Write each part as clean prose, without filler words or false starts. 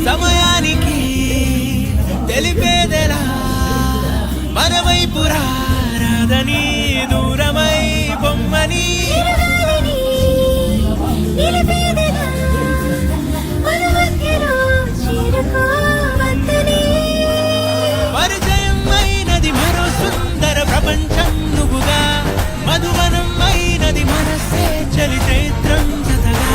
సమయానికి తెలిపేదెలా మనవైపు రాదని దూరమై బొమ్మని పరిచయం అయినది మరో సుందర ప్రపంచం నువ్వుగా మధువనం అయినది మనసే చలి చైత్రం జతగా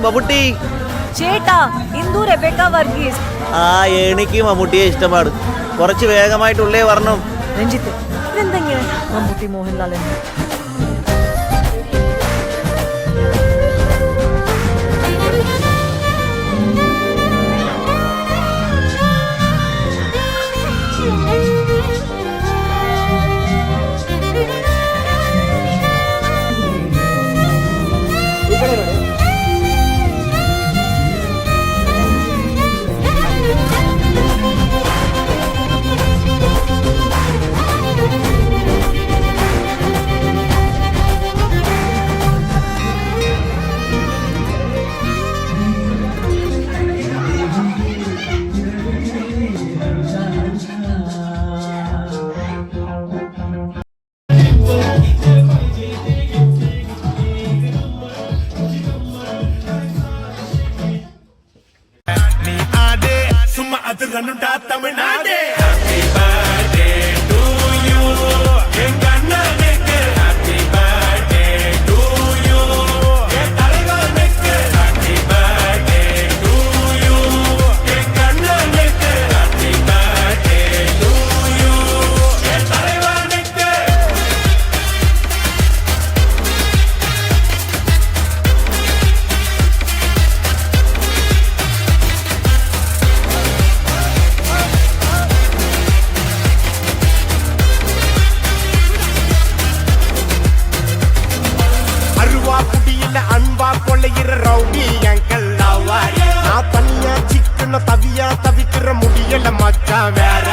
മമ്മൂട്ടി ചേട്ടാ ഇന്ദു റെബേക്ക വർഗീസ് എനിക്ക് മമ്മൂട്ടിയെ ഇഷ്ടമാണ് കുറച്ച് വേഗമായിട്ടുള്ളേ വരണം രഞ്ജിത്ത് ഇതെന്തെങ്കിലും മമ്മൂട്ടി മോഹൻലാൽ இல்ல அன்பா கொள்ளையிற ரவுடி எங்கள் நான் தனியா சிக்கன தவியா தவிக்கிற முடியல மச்சான் வேற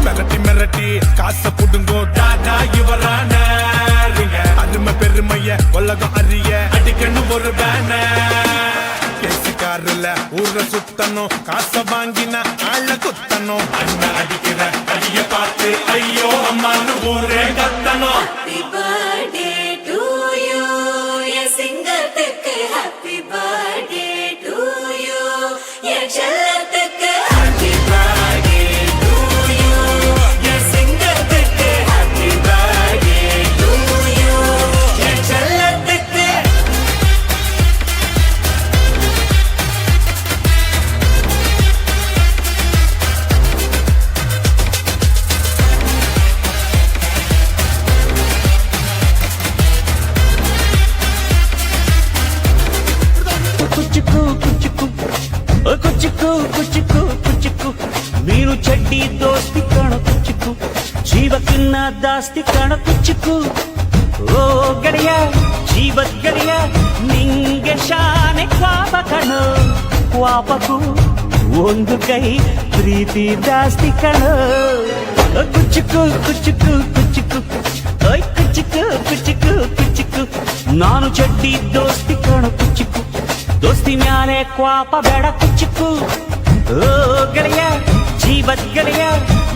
மிரட்டி மிரட்டி காசை புடுங்கோ டாடா இவரான அருமை பெருமைய உலகம் அறிய அடிக்கணும் ஒரு பேசிக்காருல ஊர சுத்தணும் காசை வாங்கின ஆள குத்தணும் அண்ணன் அடிக்கிற அடிய பார்த்து ஐயோ அம்மான்னு ஊரே கத்தணும். Happy birthday to you, என் சிங்கத்துக்கு happy birthday to you, என் செல்லத்துக்கு happy birthday to you, என் சிங்கத்துக்கு happy birthday to you, என் செல்லத்துக்கு. ಕುಚ್ಚುಕು ಕುಚ್ಚುಕು ಕುಚ್ಚುಕು ಕುಚ್ಚುಕು ಕುಚ್ಚುಕು ನೀನು ಚಡ್ಡಿ ದೋಸ್ತಿ ಕಾಣ ಕುಚ್ಚುಕು ಜೀವಕ್ಕಿನ್ನ ದಾಸ್ತಿ ಕಾಣ ಕುಚ್ಚುಕು ಓ ಗೆಳೆಯ ಜೀವದ್ ಗೆಳೆಯ ನಿಂಗೆ ಶಾನೆ ಕ್ವಾಪ ಕಣೋ ಕ್ವಾಪಕು ಒಂದು ಕೈ ಪ್ರೀತಿ ಜಾಸ್ತಿ ಕಣೋ ಕುಚ್ಚುಕು ಕುಚ್ಚುಕು ಕುಚ್ಚುಕು ಓಯ್ ಕುಚ್ಚುಕು ಕುಚ್ಚುಕು ಕುಚ್ಚುಕು ನಾನು ಚಡ್ಡಿ ದೋಸ್ತಿ ಕಾಣ ಕುಚ್ಚುಕು ದೋಸ್ತಿ ಮ್ಯಾಲೆ ಕ್ವಾಪ ಬೇಡ ಕುಚ್ಚುಕು ಓ ಗೆಳೆಯ ಜೀವದ್ ಗೆಳೆಯ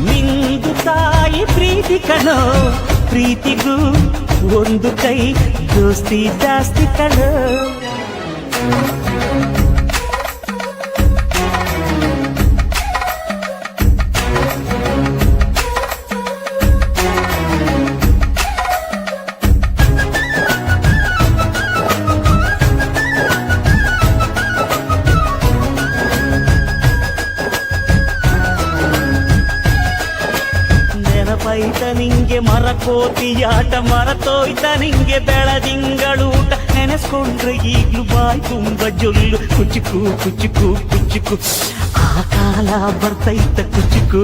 ನಿಂದು ತಾಯಿ ಪ್ರೀತಿ ಕಣೋ ಪ್ರೀತಿಗೂ ಒಂದು ಕೈ ದೋಸ್ತಿ ಜಾಸ್ತಿ ಕಣೋ. ನೆನಪೈತ ನಿಂಗೆ ಮರಕೋತಿಯಾಟ ಮರತೋಯ್ತ ನಿಂಗೆ ಬೆಳದಿಂಗಳೂಟ ನೆನೆಸ್ಕೊಂಡ್ರೆ ಈಗ್ಲೂ ಬಾಯ್ ತುಂಬ ಜೊಲ್ಲು ಕುಚ್ಚುಕು ಕುಚ್ಚುಕು ಕುಚ್ಚುಕು ಆ ಕಾಲ ಬರ್ತೈತ ಕುಚ್ಚುಕು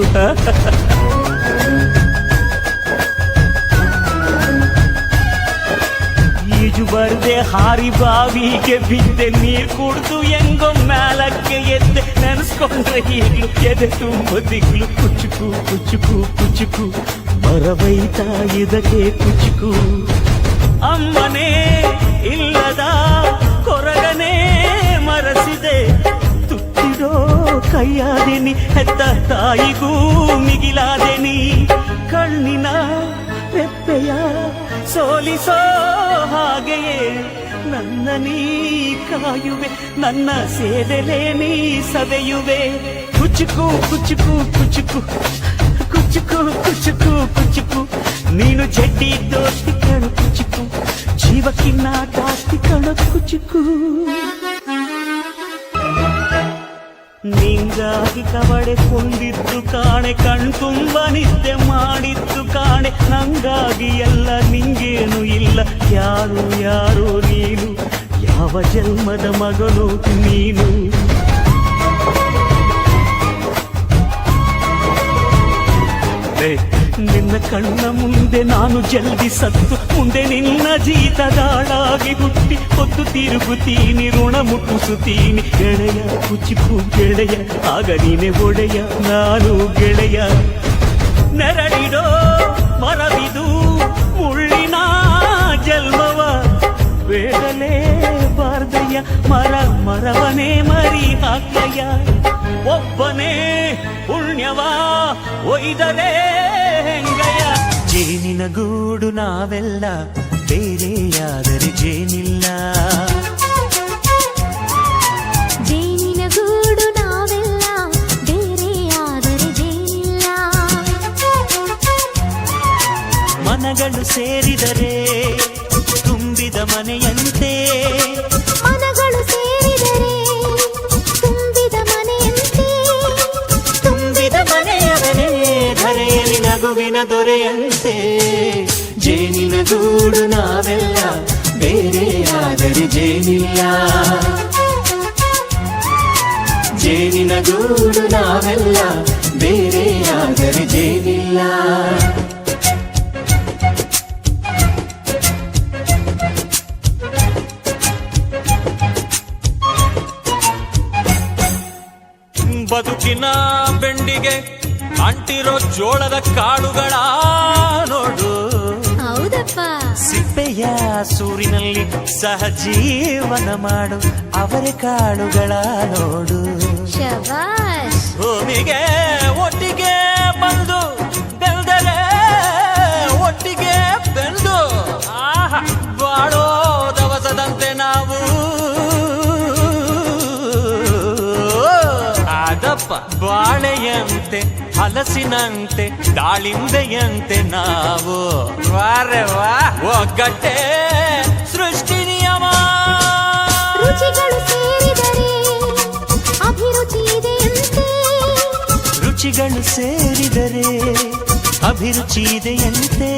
ಈಜು ಬರ್ದೆ ಹಾರಿ ಬಾವಿಗೆ ಬಿದ್ದೆ ನೀರ್ ಕುಡ್ದು ಹೆಂಗೋ ಮ್ಯಾಲಕ್ಕೆ ಎದ್ದೆ ನೆನೆಸ್ಕೊಂಡ್ರೆ ಈಗ್ಲೂ ಎದೆ ತುಂಬ ದಿಗ್ಲು ಕುಚ್ಚುಕು ಕುಚ್ಚುಕು ಕುಚ್ಚುಕು ಬರಬೈತ ಇದಕ್ಕೆ ಕುಚ್ಚುಕು ಅಮ್ಮನೇ ಇಲ್ಲದ ಕೊರಗನೇ ಮರಸಿದೆ ತುತ್ತಿಡೋ ಕೈಯಾದೆನಿ ಹೆತ್ತ ತಾಯಿಗೂ ಮಿಗಿಲಾದೆನಿ ಕಣ್ಣಿನ ರೆಪ್ಪೆಯ ಸೋಲಿಸೋ ಹಾಗೆಯೇ ನನ್ನ ನೀ ಕಾಯುವೆ ನನ್ನ ಸೇದೆಲೆ ನೀ ಸವೆಯುವೆ ಕುಚ್ಚುಕು ಕುಚ್ಚುಕು ಕುಚ್ಚುಕು ಕುಚ್ಚುಕು ಕುಚ್ಚುಕು ಕುಚ್ಚುಕು ನೀನು ಚಡ್ಡಿ ದೋಸ್ತಿ ಕಣು ಕುಚ್ಚುಕು ಜೀವಕ್ಕಿನ್ನ ಜಾಸ್ತಿ ಕಣು ಕುಚ್ಚುಕು ನಿಂಗಾಗಿ ಕವಡೆ ಕೊಂದಿದ್ದು ಕಾಣೆ ಕಣ್ತುಂಬ ನಿದ್ದೆ ಮಾಡಿದ್ದು ಕಾಣೆ ನಂಗಾಗಿ ಎಲ್ಲ ನಿಂಗೇನು ಇಲ್ಲ ಯಾರು ಯಾರು ನೀನು ಯಾವ ಜನ್ಮದ ಮಗನು ನೀನು ನಿನ್ನ ಕಣ್ಣ ಮುಂದೆ ನಾನು ಜಲ್ದಿ ಸತ್ತು ಮುಂದೆ ನಿನ್ನ ಜೀತದಾಳಾಗಿ ಹುಟ್ಟಿ ಹೊತ್ತು ತಿರುಗುತ್ತೀನಿ ಋಣ ಮುಟ್ಟಿಸುತ್ತೀನಿ ಗೆಳೆಯ ಕುಚಿಕು ಗೆಳೆಯ ಆಗ ನೀನೆ ಒಡೆಯ ನಾನು ಗೆಳೆಯ ನೆರಳಿಡೋ ಮರವಿದು ಮುಳ್ಳಿನ ಜನ್ಮವ ಬೇಡಲೇ ಬಾರ್ದಯ್ಯ ಮರವನೇ ಮರಿ ಹಾಕಯ್ಯ ಒಬ್ಬನೇ ಪುಣ್ಯವ ಒಯ್ದರೆ ಹೆಂಗಯ್ಯ ಜೇನಿನ ಗೂಡು ನಾವೆಲ್ಲ ಬೇರೆಯಾದರೆ ಜೇನಿಲ್ಲ ಜೇನಿನ ಗೂಡು ನಾವೆಲ್ಲ ಬೇರೆಯಾದರೆ ಜೇನಿಲ್ಲ ಮನಗಳು ಸೇರಿದರೆ ತುಂಬಿದ ಮನೆಯಂತೆ ಮನಗಳು ಸೇರಿದರೆ ತುಂಬಿದ ಮನೆಯಂತೆ ತುಂಬಿದ ಮನೆಯವರೇ ಧರೆಯಲ್ಲಿ ನಗುವಿನ ದೊರೆಯಂತೆ ಜೇನಿನ ಗೂಡು ನಾವೆಲ್ಲ ಬೇರೆಯಾದರೆ ಜೇನಿಲ್ಲ ಜೇನಿನ ಗೂಡು ನಾವೆಲ್ಲ ಬೇರೆಯಾದರೆ ಜೇನಿಲ್ಲ ಮೂಗಿನ ಬೆಂಡಿಗೆ ಅಂಟಿರೋ ಜೋಳದ ಕಾಳುಗಳ ನೋಡು, ಹೌದಪ್ಪ. ಸಿಪ್ಪೆಯ ಸೂರಿನಲ್ಲಿ ಸಹಜೀವನ ಮಾಡು ಅವರೆ ಕಾಳುಗಳ ನೋಡು. ಶಬಾಷ್. ಭೂಮಿಗೆ ಒಟ್ಟಿಗೆ ಬಂದು ಬೆಳೆದರೆ ಒಟ್ಟಿಗೆ ಬೆಳೆದು ಬಾಳೋ ದವಸದಂತೆ ನಾವು ಆದಪ್ಪ. ಬಾಳೆಯಂತೆ ಹಲಸಿನಂತೆ ದಾಳಿಂಬೆಯಂತೆ ನಾವು ವಾರೆ ವಾ ಒಗ್ಗಟ್ಟೆ ಸೃಷ್ಟಿ ನಿಯಮ. ರುಚಿಗಳು ಸೇರಿದರೆ ಅಭಿರುಚಿ ಇದೆಯಂತೆ. ರುಚಿಗಳು ಸೇರಿದರೆ ಅಭಿರುಚಿ ಇದೆಯಂತೆ.